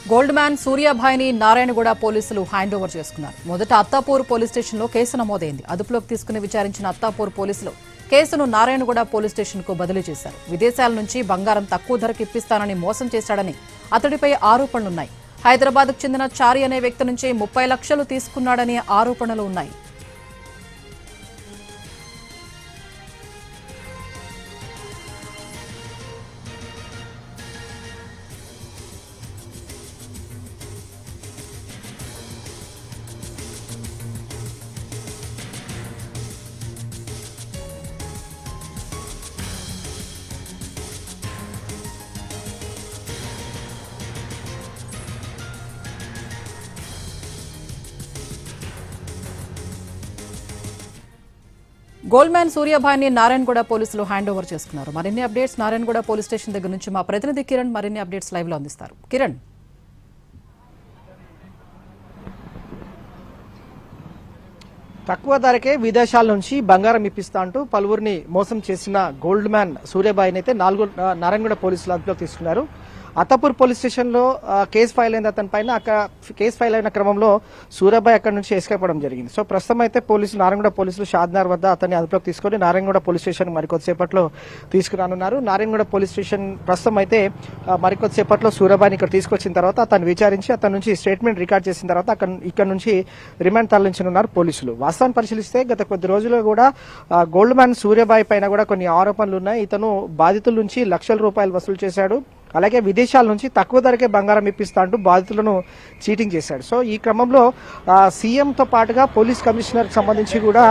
Gold man సూర్యాభాయ్ని Narayanguda పోలీసులు hand over చేసుకున్నారు. మొదట అత్తాపూర్ పోలీస్ స్టేషన్లో కేసు నమోదైంది. అదుపులోకి తీసుకుని విచారించిన అత్తాపూర్ పోలీసులు కేసును నారాయణగూడ పోలీస్ స్టేషన్కు బదిలీ చేశారు. విదేశాల నుంచి బంగారం తక్కువ ధరకు ఇప్పిస్తానని మోసం చేశాడని అతడిపై ఆరోపణలున్నాయి. హైదరాబాద్కు చెందిన చారి అనే వ్యక్తి నుంచి 30 లక్షలు తీసుకున్నాడనే ఆరోపణలు ఉన్నాయి. గోల్డ్ మ్యాన్ సూర్యాభాయ్ని నారాయణగూడ పోలీసులు హ్యాండ్ ఓవర్ చేసుకున్నారు. మరిన్ని అప్డేట్స్ నారాయణగూడ పోలీస్ స్టేషన్ దగ్గర నుంచి మా ప్రతినిధి కిరణ్ మరిన్ని అప్డేట్స్ లైవ్ లో అందిస్తారు. కిరణ్, తక్కువ ధరకే విదేశాల నుంచి బంగారం ఇప్పిస్తా అంటూ పలువురిని మోసం చేసిన గోల్డ్ మ్యాన్ సూర్యాభాయ్ని అయితే నారాయణగూడ పోలీసులు అదుపులోకి తీసుకున్నారు. అత్తాపూర్ పోలీస్ స్టేషన్ లో కేసు ఫైల్ అయింది అతని పైన. అక్కడ కేసు ఫైల్ అయిన క్రమంలో సూర్యాభాయ్ అక్కడి నుంచి ఎస్కేప్ అవ్వడం జరిగింది. సో ప్రస్తుతం అయితే నారాయణగూడ పోలీసులు షాద్నగర్ వద్ద అతన్ని అదుపులోకి తీసుకుని నారాయణగూడ పోలీస్ స్టేషన్ మరికొద్దిసేపట్లో తీసుకురానున్నారు. నారాయణగూడ పోలీస్ స్టేషన్ ప్రస్తుతం అయితే మరికొద్దిసేపట్లో సూర్యాభాయ్ని ఇక్కడ తీసుకొచ్చిన తర్వాత అతను విచారించి అతని నుంచి స్టేట్మెంట్ రికార్డ్ చేసిన తర్వాత ఇక్కడ నుంచి రిమాండ్ తరలించనున్నారు పోలీసులు. వాస్తవాన్ని పరిశీలిస్తే గత కొద్ది రోజుల్లో కూడా గోల్డ్ మ్యాన్ సూర్యాభాయ్ పైన కూడా కొన్ని ఆరోపణలు ఉన్నాయి. ఇతను బాధితుల నుంచి లక్షల రూపాయలు వసూలు చేశాడు. అలాగే విదేశాల నుంచి తక్కువ ధరకే బంగారం ఇప్పిస్తా అంటూ బాధితులను చీటింగ్ చేశాడు. సో ఈ క్రమంలో సీఎంతో పాటుగా పోలీస్ కమిషనర్ సంబంధించి కూడా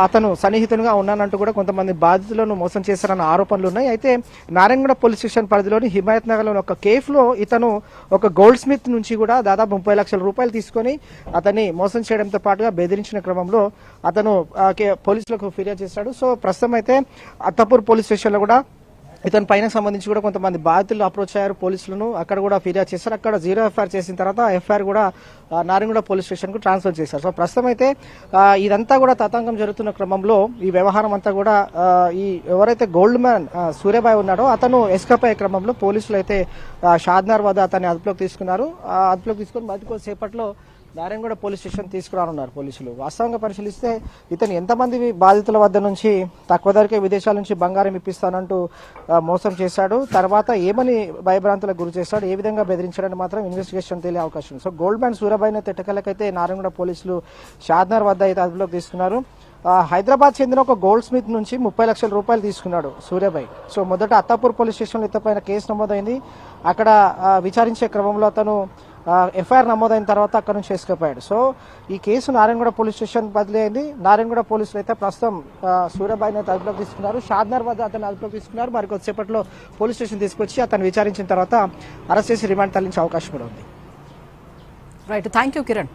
అతను సన్నిహితునిగా ఉన్నానంటూ కూడా కొంతమంది బాధితులను మోసం చేశారన్న ఆరోపణలు ఉన్నాయి. అయితే నారాయణగూడ పోలీస్ స్టేషన్ పరిధిలోని హిమాయత్ నగర్ లోని ఒక కేఫ్లో ఇతను ఒక గోల్డ్ స్మిత్ నుంచి కూడా దాదాపు 30 లక్షల రూపాయలు తీసుకుని అతన్ని మోసం చేయడంతో పాటుగా బెదిరించిన క్రమంలో అతను పోలీసులకు ఫిర్యాదు చేశాడు. సో ప్రస్తుతం అయితే అత్తాపూర్ పోలీస్ స్టేషన్లో కూడా ఇతని పైన సంబంధించి కూడా కొంతమంది బాధితులు అప్రోచ్ అయ్యారు పోలీసులను. అక్కడ కూడా ఫిర్యాదు చేశారు. అక్కడ 0 ఎఫ్ఐఆర్ చేసిన తర్వాత ఎఫ్ఐఆర్ కూడా నారాయణగూడ పోలీస్ స్టేషన్ కు ట్రాన్స్ఫర్ చేశారు. సో ప్రస్తుతం అయితే ఇదంతా కూడా తతంగం జరుగుతున్న క్రమంలో ఈ వ్యవహారం అంతా కూడా ఈ ఎవరైతే గోల్డ్ మ్యాన్ సూర్యాభాయ్ ఉన్నాడో అతను ఎస్కేప్ అయ్యే క్రమంలో పోలీసులు అయితే షాద్నగర్ వద్ద అతన్ని అదుపులోకి తీసుకున్నారు. అదుపులోకి తీసుకుని మరికొద్ది సేపట్లో నారాయణగూడ పోలీస్ స్టేషన్ తీసుకురానున్నారు పోలీసులు. వాస్తవంగా పరిశీలిస్తే ఇతను ఎంతమంది బాధితుల వద్ద నుంచి తక్కువ ధరకే విదేశాల నుంచి బంగారం ఇప్పిస్తానంటూ మోసం చేశాడు, తర్వాత ఏమని భయభ్రాంతులకు గురి చేశాడు, ఏ విధంగా బెదిరించాడని మాత్రం ఇన్వెస్టిగేషన్ తెలియ అవకాశం ఉంది. సో గోల్డ్ మ్యాన్ సూర్యాభాయ్ని తిట్టకలకైతే నారాయణగూడ పోలీసులు షాద్నగర్ వద్ద అయితే అదుపులోకి తీసుకున్నారు. హైదరాబాద్ చెందిన ఒక గోల్డ్ స్మిత్ నుంచి 30 లక్షల రూపాయలు తీసుకున్నాడు సూర్యాభాయ్. సో మొదట అత్తాపూర్ పోలీస్ స్టేషన్లో ఇతపైన కేసు నమోదైంది. అక్కడ విచారించే క్రమంలో అతను ఎఫ్ఐఆర్ నమోదైన తర్వాత అక్కడ నుంచి ఎస్కేప్ అయ్యాడు. సో ఈ కేసు నారాయణగూడ పోలీస్ స్టేషన్ బదిలీ అయింది. నారాయణగూడ పోలీసులు అయితే ప్రస్తుతం సూర్యాభాయ్ని అయితే అదుపులోకి తీసుకున్నారు. షాద్నగర్ వద్ద అతను అదుపులోకి తీసుకున్నారు. మరికొద్దిసేపట్లో పోలీస్ స్టేషన్ తీసుకొచ్చి అతను విచారించిన తర్వాత అరెస్ట్ చేసి రిమాండ్ తరలించే అవకాశం కూడా ఉంది. Right, thank you Kiran.